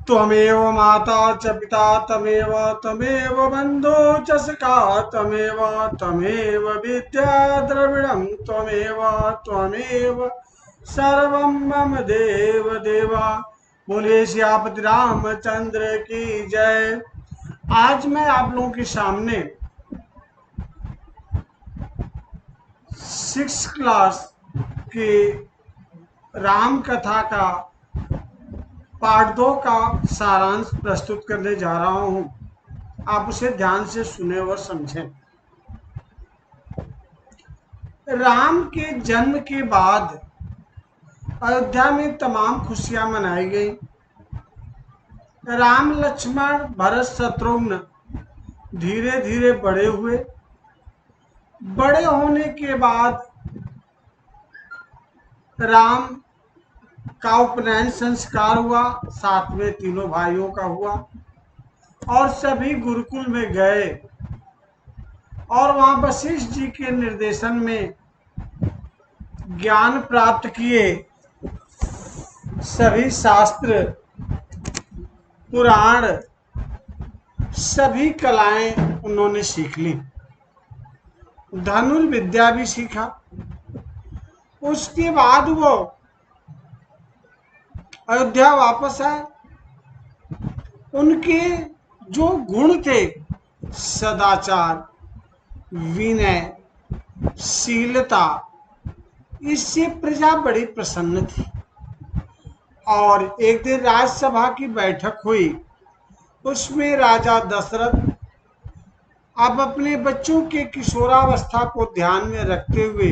त्वमेव माता च पिता तमेव तमेव बन्धो च सखा तमेव तमेव विद्या द्रविणं त्वमेव त्वमेव सर्वं मम देव देवा। बोलिए सियापति रामचंद्र की जय। आज मैं आप लोगों के सामने 6th क्लास की राम कथा का पार्ट 2 का सारांश प्रस्तुत करने जा रहा हूं। आप उसे ध्यान से सुने और समझें। राम के जन्म के बाद अयोध्या में तमाम खुशियां मनाई गई। राम लक्ष्मण भरत शत्रुघ्न धीरे धीरे बड़े हुए। बड़े होने के बाद राम का उपनयन संस्कार हुआ, साथ में तीनों भाइयों का हुआ और सभी गुरुकुल में गए और वहां वशिष्ठ जी के निर्देशन में ज्ञान प्राप्त किए। सभी शास्त्र पुराण सभी कलाएं उन्होंने सीख ली, धनुर्विद्या भी सीखा। उसके बाद वो अयोध्या वापस आए। उनके जो गुण थे, सदाचार, विनय, शीलता, इससे प्रजा बड़ी प्रसन्न थी। और एक दिन राज्यसभा की बैठक हुई। उसमें राजा दशरथ अब अपने बच्चों के किशोरावस्था को ध्यान में रखते हुए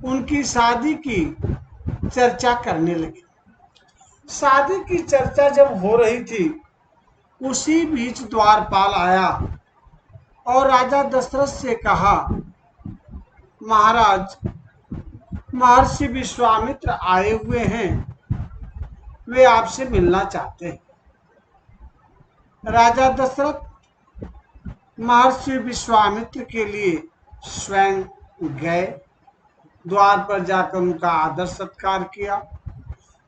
उनकी शादी की चर्चा करने लगे। शादी की चर्चा जब हो रही थी, उसी बीच द्वारपाल आया और राजा दशरथ से कहा, महाराज, महर्षि विश्वामित्र आए हुए हैं, वे आपसे मिलना चाहते हैं। राजा दशरथ महर्षि विश्वामित्र के लिए स्वयं गए। द्वार पर जाकर उनका आदर सत्कार किया।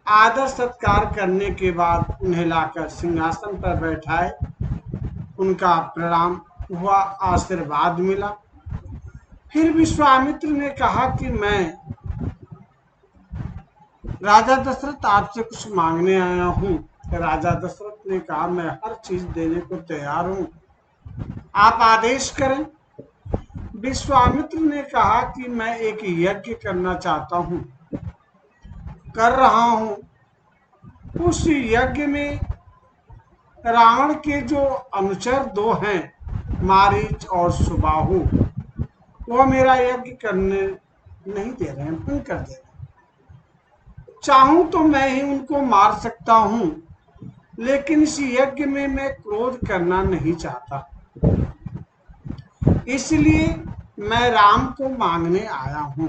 आदर सत्कार करने के बाद उन्हें लाकर सिंहासन पर बैठाए। उनका प्रणाम हुआ, आशीर्वाद मिला। फिर विश्वामित्र ने कहा कि मैं राजा दशरथ आपसे कुछ मांगने आया हूं। राजा दशरथ ने कहा, मैं हर चीज देने को तैयार हूं, आप आदेश करें। विश्वामित्र ने कहा कि मैं एक यज्ञ करना चाहता हूं, कर रहा हूं। उस यज्ञ में रावण के जो अनुचर 2 हैं, मारीच और सुबाहु, वो मेरा यज्ञ करने नहीं दे रहे हैं, बंद कर दे रहे हैं। चाहूं तो मैं ही उनको मार सकता हूं, लेकिन इस यज्ञ में मैं क्रोध करना नहीं चाहता। इसलिए मैं राम को मांगने आया हूं।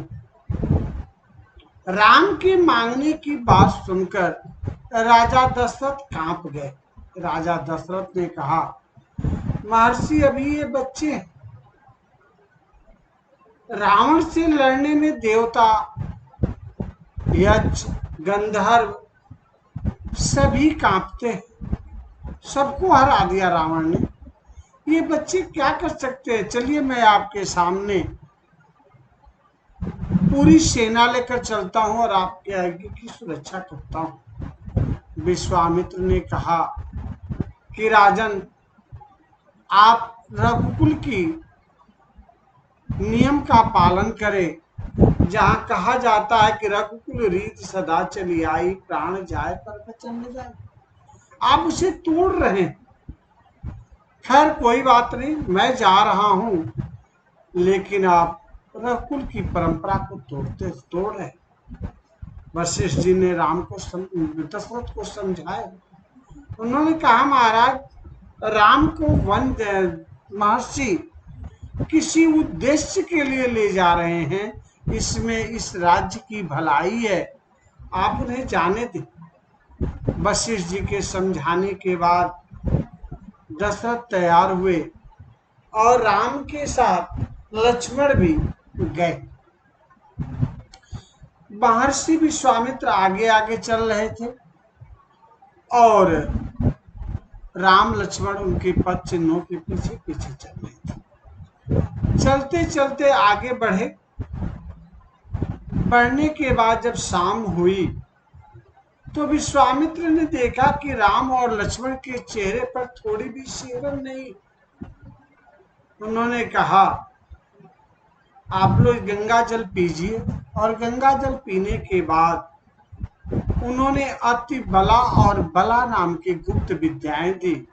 राम के मांगने की बात सुनकर राजा दशरथ कांप गए। राजा दशरथ ने कहा, महर्षि, अभी ये बच्चे हैं। रावण से लड़ने में देवता, यक्ष, गंधर्व सभी कांपते हैं। सबको हरा दिया रावण ने। ये बच्चे क्या कर सकते हैं? चलिए मैं आपके सामने पूरी सेना लेकर चलता हूं और आपके आगे की सुरक्षा करता हूं। विश्वामित्र ने कहा कि राजन, आप रघुकुल की नियम का पालन करें। जहां कहा जाता है कि रघुकुल रीत सदा चली आई, प्राण जाए पर वचन न जाए, आप उसे तोड़ रहे हैं। खैर कोई बात नहीं, मैं जा रहा हूं, लेकिन आप रघुकुल की परंपरा को तोड़ रहे। वशिष्ठ जी ने राम को दशरथ को समझाया। उन्होंने कहा, महाराज, राम को वन महर्षि किसी उद्देश्य के लिए ले जा रहे हैं, इसमें इस राज्य की भलाई है, आप उन्हें जाने दें। वशिष्ठ जी के समझाने के बाद दशरथ तैयार हुए और राम के साथ लक्ष्मण भी गए। महर्षि विश्वामित्र आगे आगे चल रहे थे और राम लक्ष्मण उनके पद चिन्हों के पीछे पीछे चल रहे थे। चलते चलते आगे बढ़े। बढ़ने के बाद जब शाम हुई तो विश्वामित्र ने देखा कि राम और लक्ष्मण के चेहरे पर थोड़ी भी सिहरन नहीं। उन्होंने कहा, आप लोग गंगा जल पीजिए। और गंगा जल पीने के बाद उन्होंने अति बला और बला नाम की गुप्त विद्याएं दी,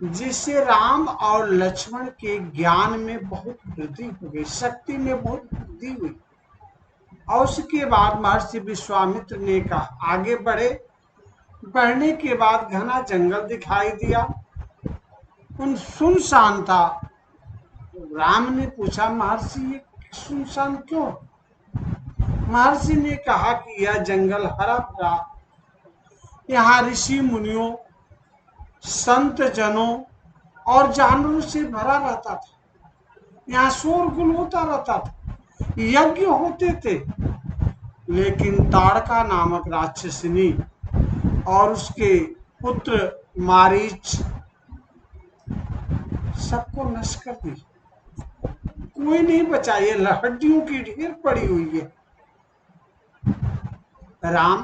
जिससे राम और लक्ष्मण के ज्ञान में बहुत वृद्धि हो गई, शक्ति में बहुत वृद्धि हुई। और उसके बाद महर्षि विश्वामित्र ने कहा, आगे बढ़े। बढ़ने के बाद घना जंगल दिखाई दिया, उन सुनसान था। राम ने पूछा, महर्षि ये सुनसान क्यों? महर्षि ने कहा कि यह जंगल हरा भरा, यहाँ ऋषि मुनियों, संत जनों और जानवरों से भरा रहता था। यहाँ शोरगुल होता रहता था, यज्ञ होते थे, लेकिन ताड़का नामक राक्षसिनी और उसके पुत्र मारीच सबको नष्ट कर दी। कोई नहीं बचा, ये हड्डियों की ढेर पड़ी हुई है। राम,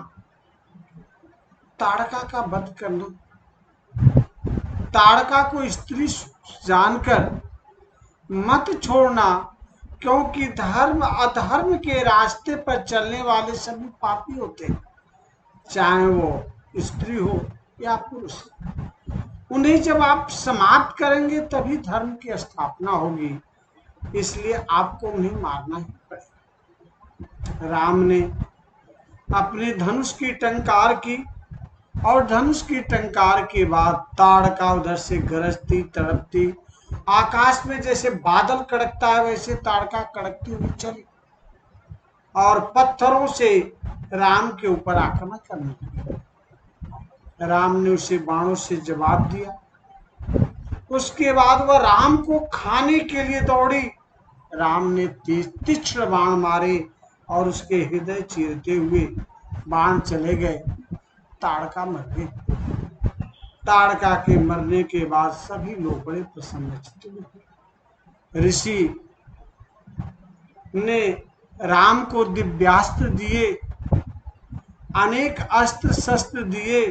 ताड़का का वध कर दो। ताड़का को स्त्री जानकर मत छोड़ना, क्योंकि धर्म अधर्म के रास्ते पर चलने वाले सभी पापी होते हैं, चाहे वो स्त्री हो या पुरुष। उन्हें जब आप समाप्त करेंगे तभी धर्म की स्थापना होगी, इसलिए आपको उन्हें मारना ही पड़ेगा। राम ने अपने धनुष की टंकार की और धनुष की टंकार के बाद ताड़का उधर से गरजती तड़पती, आकाश में जैसे बादल कड़कता है वैसे ताड़का कड़कती हुई चली और पत्थरों से राम के ऊपर आक्रमण करने लगी। राम ने उसे बाणों से जवाब दिया। उसके बाद वह राम को खाने के लिए दौड़ी। राम ने तीक्ष्ण बाण मारे और उसके हृदय चीरते हुए बाण चले गए। ताड़का मर गई। ताड़का के मरने के बाद सभी लोग बड़े प्रसन्नचित्त हुए। ऋषि ने राम को दिव्यास्त्र दिए, अनेक अस्त्र शस्त्र दिए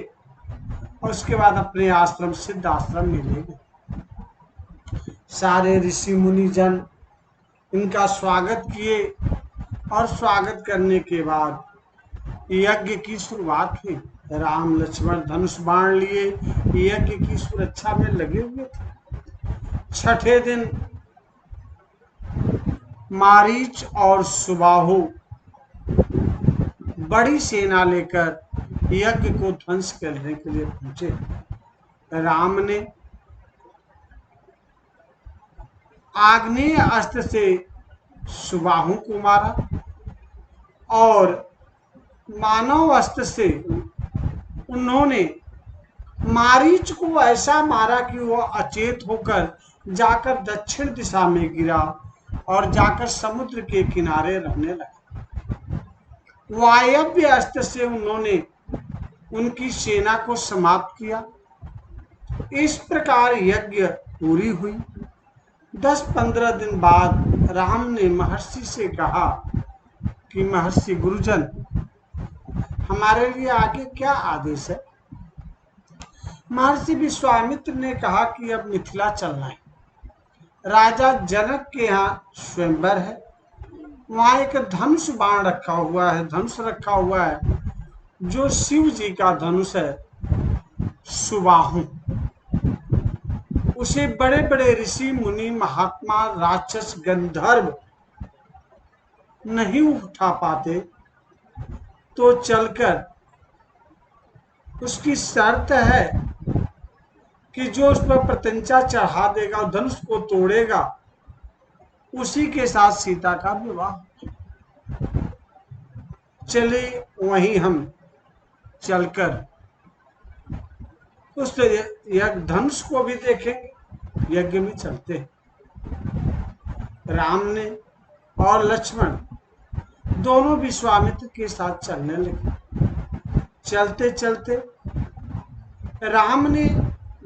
और उसके बाद अपने आश्रम सिद्ध आश्रम में ले गए। सारे ऋषि मुनि जन इनका स्वागत किए और स्वागत करने के बाद यज्ञ की शुरुआत हुई। राम लक्ष्मण धनुष बाण लिए यज्ञ की सुरक्षा में लगे हुए थे। छठे दिन मारीच और सुबाहु बड़ी सेना लेकर यज्ञ को ध्वंस करने के लिए पहुंचे। राम ने आग्नेय अस्त्र से सुबाहु को मारा और मानव अस्त्र से उन्होंने मारीच को ऐसा मारा कि वह अचेत होकर जाकर दक्षिण दिशा में गिरा और जाकर समुद्र के किनारे रहने लगा। वायव्य अस्त्र से उन्होंने उनकी सेना को समाप्त किया। इस प्रकार यज्ञ पूरी हुई। 10-15 दिन बाद राम ने महर्षि से कहा कि महर्षि गुरुजन, हमारे लिए आगे क्या आदेश है? महर्षि विश्वामित्र ने कहा कि अब मिथिला चलना है। राजा जनक के यहाँ स्वयंवर है, वहां एक धनुष बाण रखा हुआ है, धनुष रखा हुआ है जो शिव जी का धनुष है, सुबाहु। उसे बड़े बड़े ऋषि मुनि महात्मा राक्षस गंधर्व नहीं उठा पाते, तो चलकर उसकी शर्त है कि जो उस पर प्रत्यंचा चढ़ा देगा और धनुष को तोड़ेगा, उसी के साथ सीता का विवाह। चलिए वहीं हम चलकर उस यज्ञ धनुष को भी देखेंगे, यज्ञ में चलते हैं। राम ने और लक्ष्मण दोनों विश्वामित्र के साथ चलने लगे। चलते चलते राम ने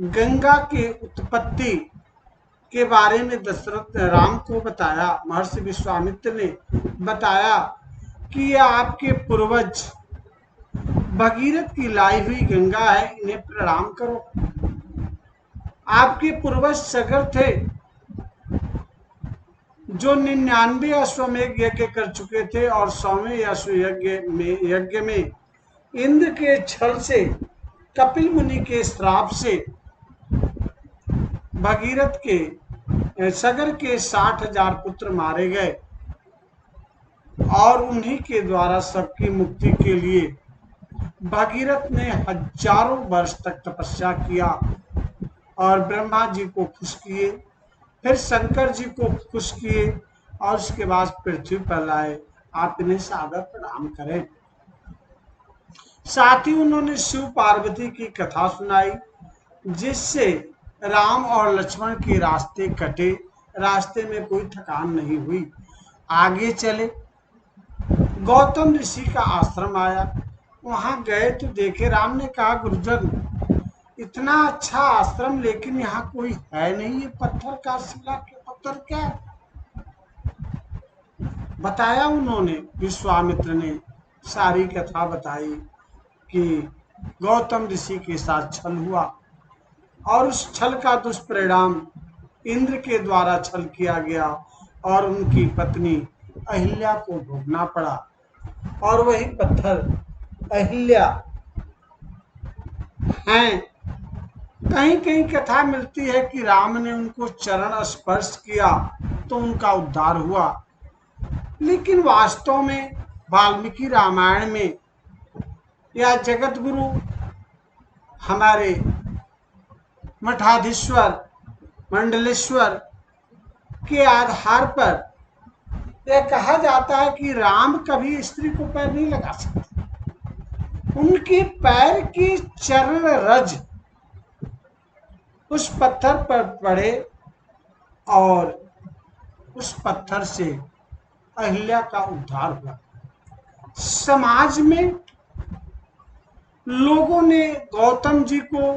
गंगा के उत्पत्ति के बारे में दशरथ राम को बताया। महर्षि विश्वामित्र ने बताया कि यह आपके पूर्वज भगीरथ की लाई हुई गंगा है, इन्हें प्रणाम करो। आपके पूर्वज सगर थे जो 99 अश्वमेध यज्ञ कर चुके थे और 100वें यज्ञ में इंद्र के छल से, कपिल मुनि के श्राप से भगीरथ के सगर के 60,000 पुत्र मारे गए और उन्हीं के द्वारा सबकी मुक्ति के लिए भगीरथ ने हजारों वर्ष तक तपस्या किया और ब्रह्मा जी को खुश किए, फिर शंकर जी को खुश किए और उसके बाद पृथ्वी पर लाए। आप इन्हें सादर प्रणाम करें। साथ ही उन्होंने शिव पार्वती की कथा सुनाई, जिससे राम और लक्ष्मण के रास्ते कटे, रास्ते में कोई थकान नहीं हुई। आगे चले, गौतम ऋषि का आश्रम आया। वहां गए तो देखे, राम ने कहा गुरुजन इतना अच्छा आश्रम, लेकिन यहाँ कोई है नहीं, ये पत्थर का, शिला के पत्थर क्या? बताया उन्होंने, विश्वामित्र ने सारी कथा बताई कि गौतम ऋषि के साथ छल हुआ और उस छल का दुष्परिणाम इंद्र के द्वारा छल किया गया और उनकी पत्नी अहिल्या को भोगना पड़ा। और वही पत्थर अहिल्या हैं। कहीं कहीं कथा मिलती है कि राम ने उनको चरण स्पर्श किया तो उनका उद्धार हुआ, लेकिन वास्तव में वाल्मीकि रामायण में या जगत गुरु हमारे मठाधीश्वर मंडलेश्वर के आधार पर यह कहा जाता है कि राम कभी स्त्री को पैर नहीं लगा सकते। उनके पैर की चरण रज उस पत्थर पर पड़े और उस पत्थर से अहिल्या का उद्धार हुआ। समाज में लोगों ने गौतम जी को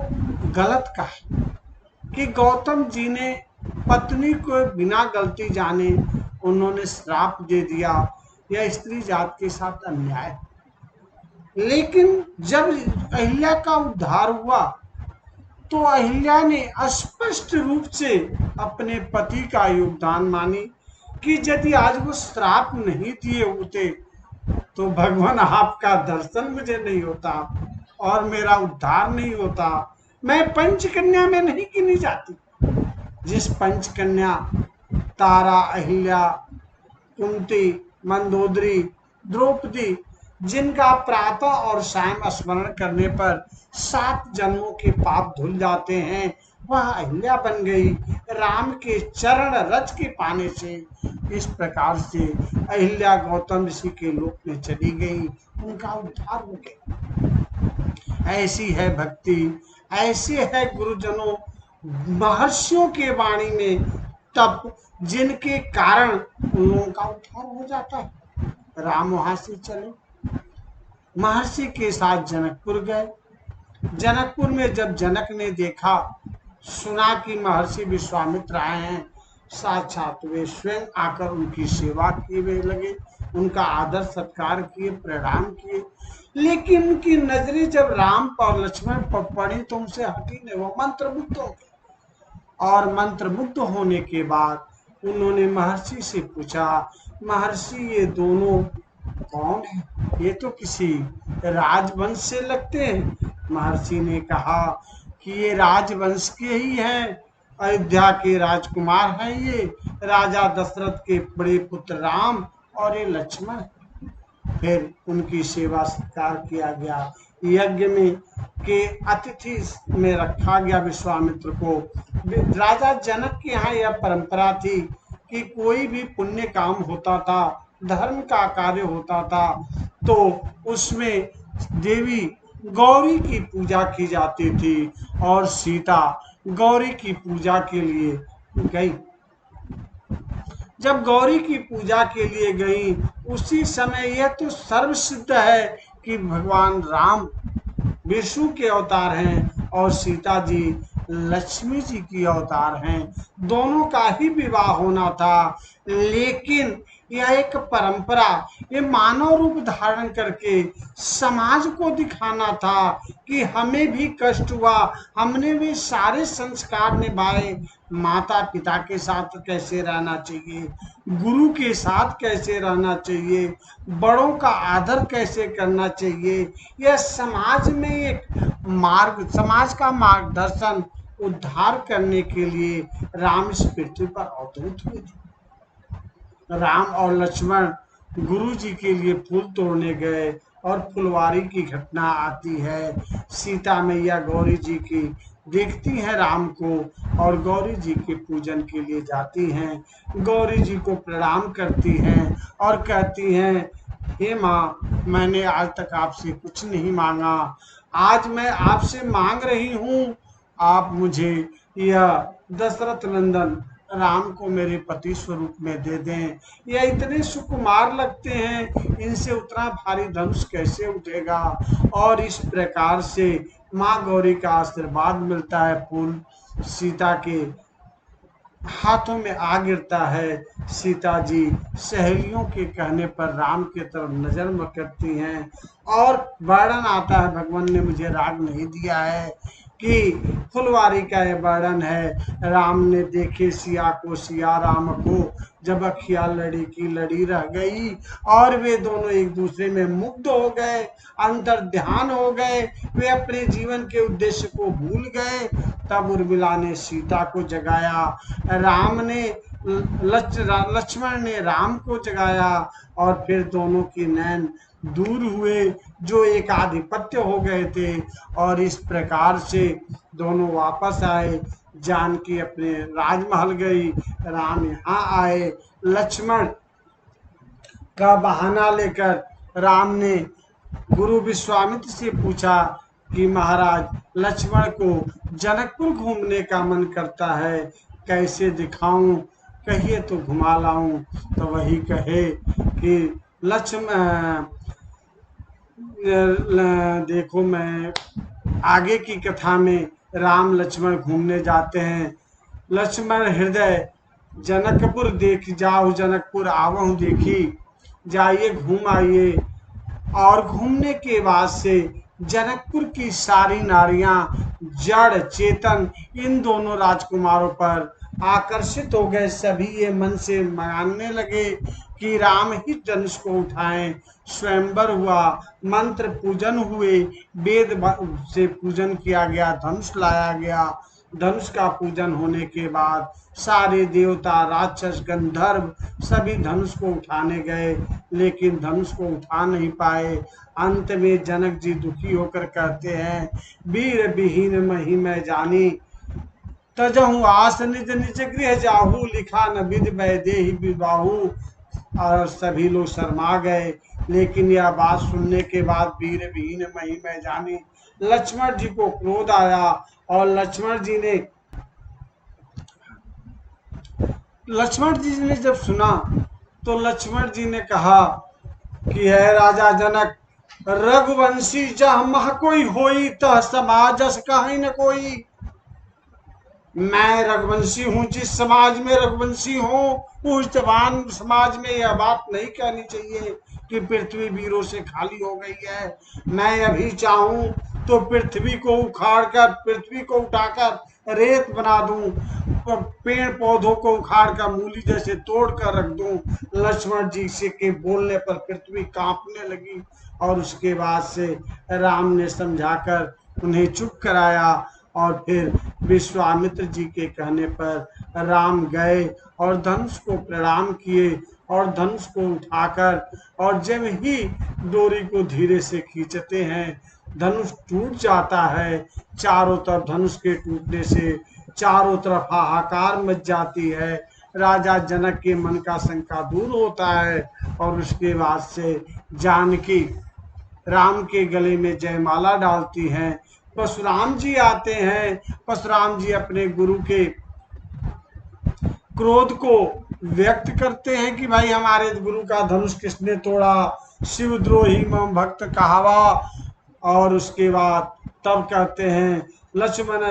गलत कहा कि गौतम जी ने पत्नी को बिना गलती जाने उन्होंने श्राप दे दिया, यह स्त्री जात के साथ अन्याय। लेकिन जब अहिल्या का उद्धार हुआ तो अहिल्या ने स्पष्ट रूप से अपने पति का योगदान मानी कि यदि आज वो श्राप नहीं दिए होते तो भगवान आपका दर्शन मुझे नहीं होता और मेरा उद्धार नहीं होता। मैं पंचकन्या में नहीं गिनी जाती। जिस पंचकन्या तारा, अहिल्या, कुंती, मंदोदरी, द्रौपदी, जिनका प्रातः और शाम स्मरण करने पर 7 जन्मों के पाप धुल जाते हैं, वह अहिल्या बन गई राम के चरण रज के पाने से। इस प्रकार से अहिल्या गौतम ऋषि के लोक में चली गई, उनका उद्धार हो गया। ऐसी है भक्ति, ऐसे है गुरुजनों महर्षियों के वाणी में तप, जिनके कारण उन लोगों का उद्धार हो जाता है। राम वहां से चले, महर्षि के साथ जनकपुर गए। जनकपुर में जब जनक ने देखा, सुना कि महर्षि विश्वामित्र आए हैं, साक्षात वे स्वयं आकर उनकी सेवा किए लगे, उनका आदर सत्कार किए, प्रणाम किए। लेकिन उनकी नजरें जब राम और लक्ष्मण पर पड़ी तो उनसे हटी नहीं, वो मंत्रमुग्ध हो गए। और मंत्रमुग्ध होने के बाद उन्होंने महर्षि से पूछा, महर्षि ये दोनों कौन है? ये तो किसी राजवंश से लगते हैं। महर्षि ने कहा कि ये राजवंश के ही हैं, अयोध्या के राजकुमार हैं, ये राजा दशरथ के बड़े पुत्र राम और ये लक्ष्मण। फिर उनकी सेवा सत्कार किया गया, यज्ञ में के अतिथि में रखा गया विश्वामित्र को। राजा जनक के यहाँ यह परंपरा थी कि कोई भी पुण्य काम होता था, धर्म का कार्य होता था, तो उसमें देवी गौरी की पूजा की जाती थी और सीता गौरी की पूजा के लिए गई। जब गौरी की पूजा के लिए गई, उसी समय यह तो सर्वसिद्ध है कि भगवान राम विष्णु के अवतार हैं और सीता जी लक्ष्मी जी की अवतार हैं। दोनों का ही विवाह होना था, लेकिन यह एक परंपरा, ये मानव रूप धारण करके समाज को दिखाना था कि हमें भी कष्ट हुआ, हमने भी सारे संस्कार निभाए। माता पिता के साथ कैसे रहना चाहिए, गुरु के साथ कैसे रहना चाहिए, बड़ों का आदर कैसे करना चाहिए, यह समाज में एक मार्ग, समाज का मार्गदर्शन उद्धार करने के लिए राम इस पृथ्वी पर अवतरित हुए थे। राम और लक्ष्मण गुरु जी के लिए फूल तोड़ने गए और फुलवारी की घटना आती है। सीता मैया गौरी जी की देखती हैं राम को और गौरी जी के पूजन के लिए जाती हैं। गौरी जी को प्रणाम करती हैं और कहती हैं, हे माँ, मैंने आज तक आपसे कुछ नहीं मांगा, आज मैं आपसे मांग रही हूँ, आप मुझे यह दशरथ नंदन राम को मेरे पति स्वरूप में दे दें। यह इतने सुकुमार लगते हैं, इनसे उतना भारी धनुष कैसे उठेगा। और इस प्रकार से माँ गौरी का आशीर्वाद मिलता है, फूल सीता के हाथों में आ गिरता है। सीता जी सहेलियों के कहने पर राम की तरफ नजर करती हैं और वर्णन आता है, भगवान ने मुझे राग नहीं दिया है कि फुलवारी का यह वर्णन है। राम ने देखे सिया को, सिया राम को, जब अखिया लड़ी की लड़ी रह गई, और वे दोनों एक दूसरे में मुग्ध हो गए, अंतर ध्यान हो गए, वे अपने जीवन के उद्देश्य को भूल गए। तब उर्मिला ने सीता को जगाया, राम ने लक्ष्मण ने राम को जगाया, और फिर दोनों के नैन दूर हुए जो एक आधिपत्य हो गए थे। और इस प्रकार से दोनों वापस आए, जानकी अपने राजमहल गई, राम यहाँ आए। लक्ष्मण का बहाना लेकर राम ने गुरु विश्वामित्र से पूछा कि महाराज, लक्ष्मण को जनकपुर घूमने का मन करता है, कैसे दिखाऊं, कहिए तो घुमा लाऊं। तो वही कहे कि लक्ष्मण, देखो, मैं आगे की कथा में राम लक्ष्मण घूमने जाते हैं। लक्ष्मण हृदय जनकपुर देख जाओ, जनकपुर आवहु देखी, जाइए घूम आइए। और घूमने के बाद से जनकपुर की सारी नारियां जड़ चेतन इन दोनों राजकुमारों पर आकर्षित हो गए। सभी ये मन से मानने लगे कि राम ही धनुष को उठाएं। स्वयंवर हुआ, मंत्र पूजन हुए, वेद से पूजन किया गया, धनुष लाया गया। धनुष का पूजन होने के बाद सारे देवता, राक्षस, गंधर्व सभी धनुष को उठाने गए, लेकिन धनुष को उठा नहीं पाए। अंत में जनक जी दुखी होकर कहते हैं, वीर विहीन मही मैं जानी, तजहु आस निज निज गृह जाहू, लिखा न विधि वैदेही विबाहू। और सभी लोग शर्मा गए। लेकिन यह बात सुनने के बाद वीर विहीन मही मैं जानी, लक्ष्मण जी को क्रोध आया। और लक्ष्मण जी ने जब सुना तो लक्ष्मण जी ने कहा कि है राजा जनक, रघुवंशी जह मह कोई होई, तह समाजस कहीं न कोई। मैं रघुवंशी हूँ, जिस समाज में रघुवंशी हूँ उस जवान समाज में यह बात नहीं कहनी चाहिए कि पृथ्वी वीरों से खाली हो गई है। मैं अभी चाहूं तो पृथ्वी को उखाड़कर, पृथ्वी को उठाकर रेत बना दूं, पेड़ पौधों को उखाड़कर मूली जैसे तोड़ कर रख दूं। लक्ष्मण जी से के बोलने पर पृथ्वी कांपने लगी। और उसके बाद से राम ने समझाकर उन्हें चुप कराया। और फिर विश्वामित्र जी के कहने पर राम गए और धनुष को प्रणाम किए, और धनुष को उठाकर, और जब ही डोरी को धीरे से खींचते हैं, धनुष टूट जाता है। चारों तरफ धनुष के टूटने से चारों तरफ हाहाकार मच जाती है। राजा जनक के मन का शंका दूर होता है। और उसके बाद से जानकी राम के गले में जयमाला डालती हैं। परशुराम जी आते हैं। परशुराम जी अपने गुरु के क्रोध को व्यक्त करते हैं कि भाई, हमारे गुरु का धनुष किसने तोड़ा, शिवद्रोही मम भक्त कहावा। और उसके बाद तब कहते हैं लक्ष्मण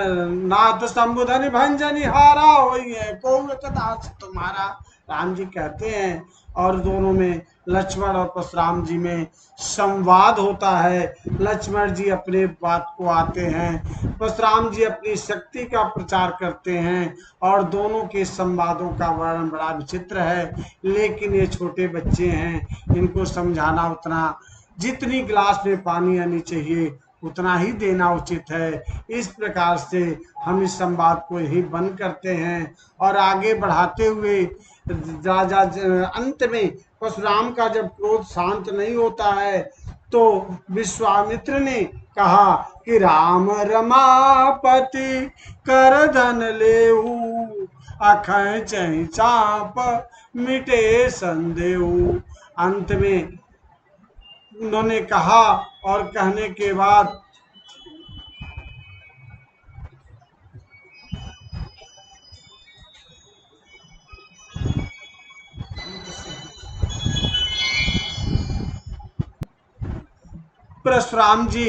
नाथ शंभुधनि भंजनि हारा होई है कौन कदाच तुम्हारा। राम जी कहते हैं और दोनों में लक्ष्मण और परशुराम जी में संवाद होता है। लक्ष्मण जी अपने बात को आते हैं, परशुराम जी अपनी शक्ति का प्रचार करते हैं और दोनों के संवादों का वर्णन बड़ा विचित्र है। लेकिन ये छोटे बच्चे हैं, इनको समझाना उतना, जितनी गिलास में पानी आनी चाहिए उतना ही देना उचित है। इस प्रकार से हम इस संवाद को यही बंद करते हैं और आगे बढ़ाते हुए राजा अंत में परशुराम का जब क्रोध शांत नहीं होता है तो विश्वामित्र ने कहा कि राम रमापति कर धन लेहू अखय चहि चाप मिटे संदेहू। अंत में उन्होंने कहा और कहने के बाद परशुराम जी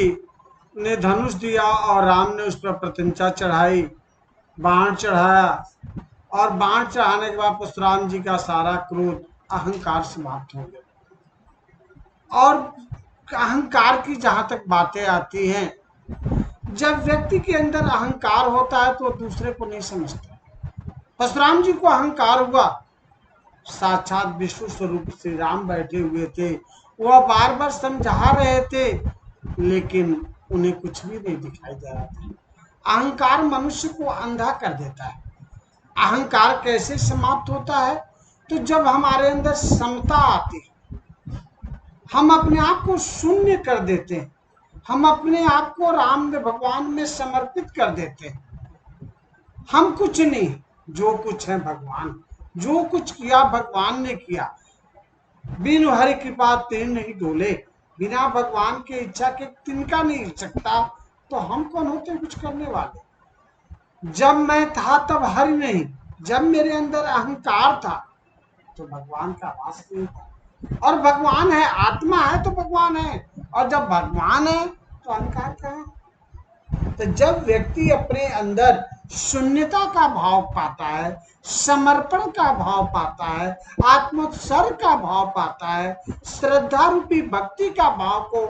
ने धनुष दिया और राम ने उस पर प्रत्यंचा चढ़ाई, बाण चढ़ाया और बाण चढ़ाने के बाद परशुराम जी का सारा क्रोध, अहंकार समाप्त हो गया। और अहंकार की जहां तक बातें आती हैं, जब व्यक्ति के अंदर अहंकार होता है तो दूसरे को नहीं समझता। परशुराम जी को अहंकार हुआ, साक्षात विष्णु स्वरूप श्री राम बैठे हुए थे, वह बार बार समझा रहे थे लेकिन उन्हें कुछ भी नहीं दिखाई दे रहा था। अहंकार मनुष्य को अंधा कर देता है। अहंकार कैसे समाप्त होता है? तो जब हमारे अंदर समता आती है, हम अपने आप को शून्य कर देते हैं, हम अपने आप को राम में, भगवान में समर्पित कर देते हैं। हम कुछ नहीं, जो कुछ है भगवान, जो कुछ किया भगवान ने किया। बिनु हरि कृपा तीन नहीं डोले, बिना भगवान के इच्छा के तिनका नहीं हिल सकता। तो हम कौन होते कुछ करने वाले? जब मैं था तब हरि नहीं, जब मेरे अंदर अहंकार था तो भगवान का वास नहीं था। और भगवान है, आत्मा है तो भगवान है, और जब भगवान है तो अहंकार कहाँ है? तो जब व्यक्ति अपने अंदर शून्यता का भाव पाता है, समर्पण का भाव पाता है, आत्मोत्सर्ग का भाव पाता है, श्रद्धा रूपी भक्ति का भाव को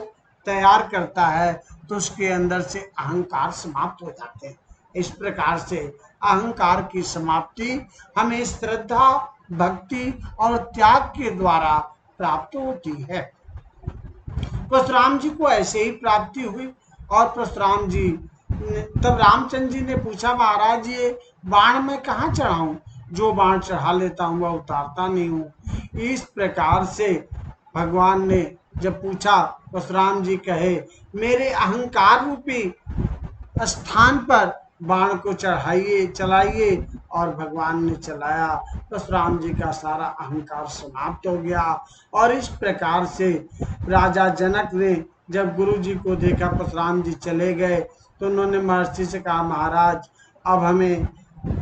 तैयार करता है, तो उसके अंदर से अहंकार समाप्त हो जाते हैं। इस प्रकार से अहंकार की समाप्ति हमें श्रद्धा, भक्ति और त्याग के द्वारा प्राप्त होती है। परशुराम जी को ऐसे ही प्राप्ति हुई। और परशुराम जी तब रामचंद्र जी ने पूछा, महाराज ये बाण मैं कहाँ चढ़ाऊं? जो बाण चढ़ा लेता हूं वह उतारता नहीं हूं। इस प्रकार से भगवान ने जब पूछा, परशुराम जी कहे मेरे अहंकार रूपी स्थान पर बाण को चलाइए। और भगवान ने चलाया, परशुराम जी का सारा अहंकार समाप्त हो गया। और इस प्रकार से राजा जनक ने जब गुरु जी को देखा परशुराम जी चले गए तो उन्होंने महर्षि से कहा, महाराज अब हमें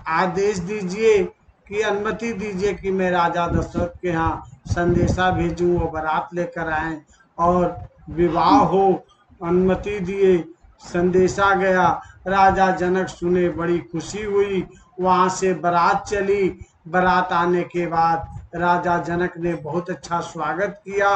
आदेश दीजिए कि अनुमति दीजिए कि मैं राजा दशरथ के यहाँ संदेशा भेजूं, वो बारात लेकर आए और विवाह हो। अनुमति दिए, संदेशा गया, राजा जनक सुने, बड़ी खुशी हुई। वहां से बारात चली। बारात आने के बाद राजा जनक ने बहुत अच्छा स्वागत किया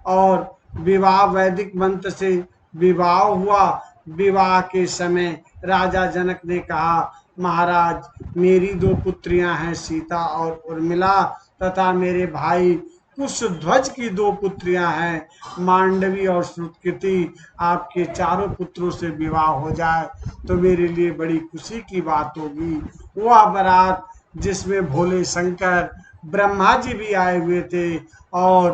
और विवाह वैदिक मंत्र से विवाह हुआ। विवाह के समय राजा जनक ने कहा, महाराज मेरी दो पुत्रियां हैं, सीता और उर्मिला, तथा मेरे भाई कुशध्वज की दो पुत्रियां हैं, मांडवी और श्रुतकीर्ति। आपके चारों पुत्रों से विवाह हो जाए तो मेरे लिए बड़ी खुशी की बात होगी। वह बारात जिसमें भोले शंकर, ब्रह्मा जी भी आए हुए थे और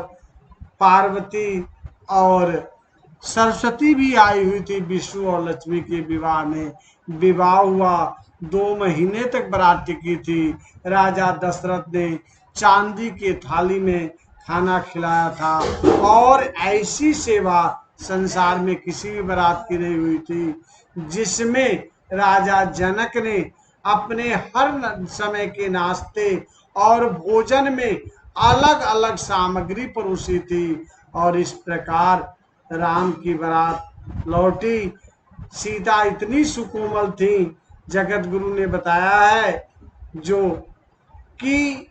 पार्वती और सरस्वती भी आई हुई थी, विष्णु और लक्ष्मी के विवाह में विवाह हुआ। 2 महीने तक बारात टिकी थी। राजा दशरथ ने चांदी के थाली में खाना खिलाया था और ऐसी सेवा संसार में किसी भी बारात की नहीं हुई थी, जिसमें राजा जनक ने अपने हर समय के नाश्ते और भोजन में अलग अलग सामग्री परोसी थी। और इस प्रकार राम की बारात लौटी। सीता इतनी सुकोमल थी, जगत गुरु ने बताया है, जो कि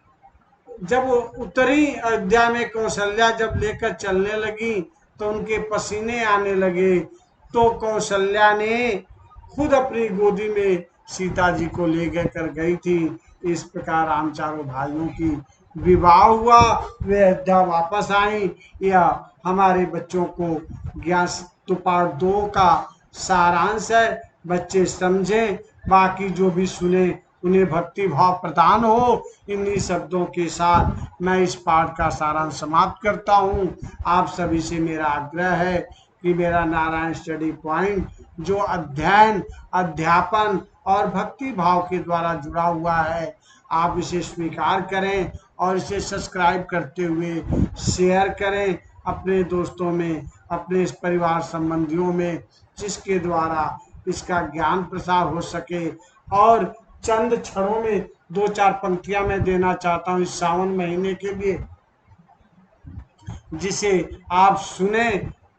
जब उत्तरी अयोध्या में कौशल्या जब लेकर चलने लगी तो उनके पसीने आने लगे, तो कौशल्या ने खुद अपनी गोदी में सीता जी को ले कर गई थी। इस प्रकार राम चारों भाइयों की विवाह हुआ, वे अयोध्या वापस आई। यह हमारे बच्चों को ज्ञान तो पाठ 2 का सारांश है। बच्चे समझें, बाकी जो भी सुने उन्हें भक्ति भाव प्रदान हो। इन्हीं शब्दों के साथ मैं इस पाठ का सारांश समाप्त करता हूँ। आप सभी से मेरा आग्रह है कि मेरा नारायण स्टडी पॉइंट जो अध्ययन, अध्यापन और भक्ति भाव के द्वारा जुड़ा हुआ है, आप इसे स्वीकार करें और इसे सब्सक्राइब करते हुए शेयर करें अपने दोस्तों में, अपने परिवार संबंधियों में, जिसके द्वारा इसका ज्ञान प्रसार हो सके। और चंद क्षणों में 2-4 पंक्तियां मैं देना चाहता हूं इस सावन महीने के लिए, जिसे आप सुने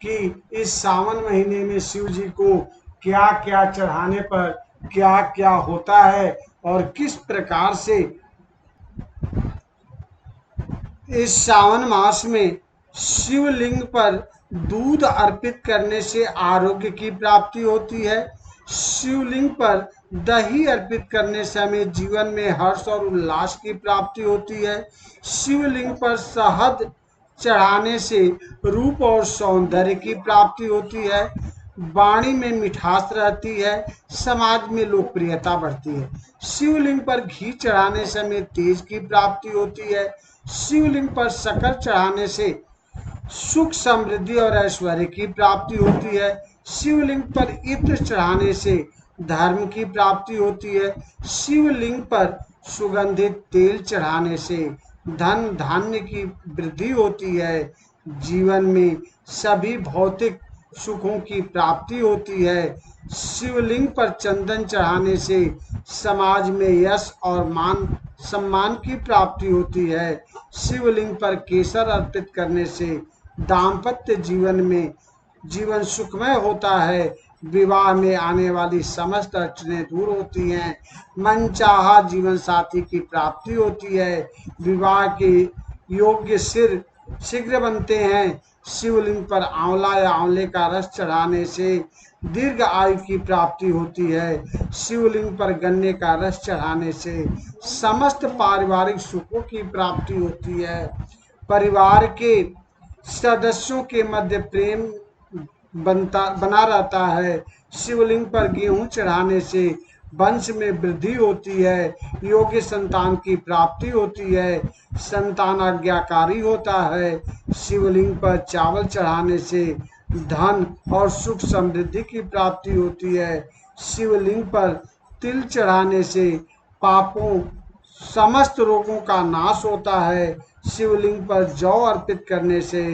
कि इस सावन महीने में शिव जी को क्या क्या चढ़ाने पर क्या क्या होता है और किस प्रकार से इस सावन मास में शिवलिंग पर दूध अर्पित करने से आरोग्य की प्राप्ति होती है। शिवलिंग पर दही अर्पित करने से हमें जीवन में हर्ष और उल्लास की प्राप्ति होती है। शिवलिंग पर शहद चढ़ाने से रूप और सौंदर्य की प्राप्ति होती है। वाणी में मिठास रहती है, समाज में लोकप्रियता बढ़ती है। शिवलिंग पर घी चढ़ाने से हमें तेज की प्राप्ति होती है। शिवलिंग पर शक्कर चढ़ाने से सुख, समृद्धि और ऐश्वर्य की प्राप्ति होती है। शिवलिंग पर इत्र चढ़ाने से धर्म की प्राप्ति होती है। शिवलिंग पर सुगंधित तेल चढ़ाने से धन धान्य की वृद्धि होती है। जीवन में सभी भौतिक सुखों की प्राप्ति होती है। शिवलिंग पर चंदन चढ़ाने से समाज में यश और मान सम्मान की प्राप्ति होती है। शिवलिंग पर केसर अर्पित करने से दाम्पत्य जीवन में जीवन सुखमय होता है। विवाह में आने वाली समस्त अड़चनें दूर होती हैं। मनचाहा जीवन साथी की प्राप्ति होती है। विवाह के योग्य सिर शीघ्र बनते हैं। शिवलिंग पर आंवला या आंवले का रस चढ़ाने से दीर्घ आयु की प्राप्ति होती है। शिवलिंग पर गन्ने का रस चढ़ाने से समस्त पारिवारिक सुखों की प्राप्ति होती है। परिवार के सदस्यों के मध्य प्रेम बना रहता है। शिवलिंग पर गेहूं चढ़ाने से वंश में वृद्धि होती है। योग्य संतान की प्राप्ति होती है। संतान आज्ञाकारी होता है। शिवलिंग पर चावल चढ़ाने से धन और सुख समृद्धि की प्राप्ति होती है। शिवलिंग पर तिल चढ़ाने से पापों समस्त रोगों का नाश होता है। शिवलिंग पर जौ अर्पित करने से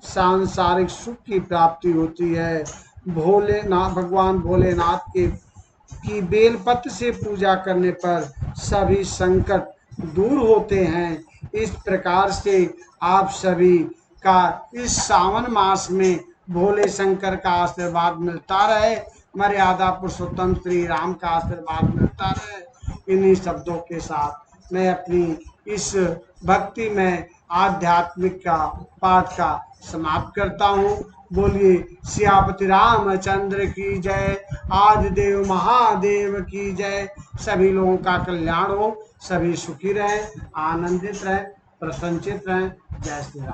सांसारिक सुख की प्राप्ति होती है। भगवान भोलेनाथ की बेलपत्र से पूजा करने पर सभी संकट दूर होते हैं। इस प्रकार से आप सभी का इस सावन मास में भोले शंकर का आशीर्वाद मिलता रहे, मर्यादा पुरुषोत्तम श्री राम का आशीर्वाद मिलता रहे। इन्हीं शब्दों के साथ मैं अपनी इस भक्ति में आध्यात्मिक का पाठ का समाप्त करता हूँ। बोलिए सियापति रामचंद्र की जय, आदिदेव महादेव की जय। सभी लोगों का कल्याण हो, सभी सुखी रहें, आनंदित रहें, प्रसन्नचित रहें। जय श्री राम।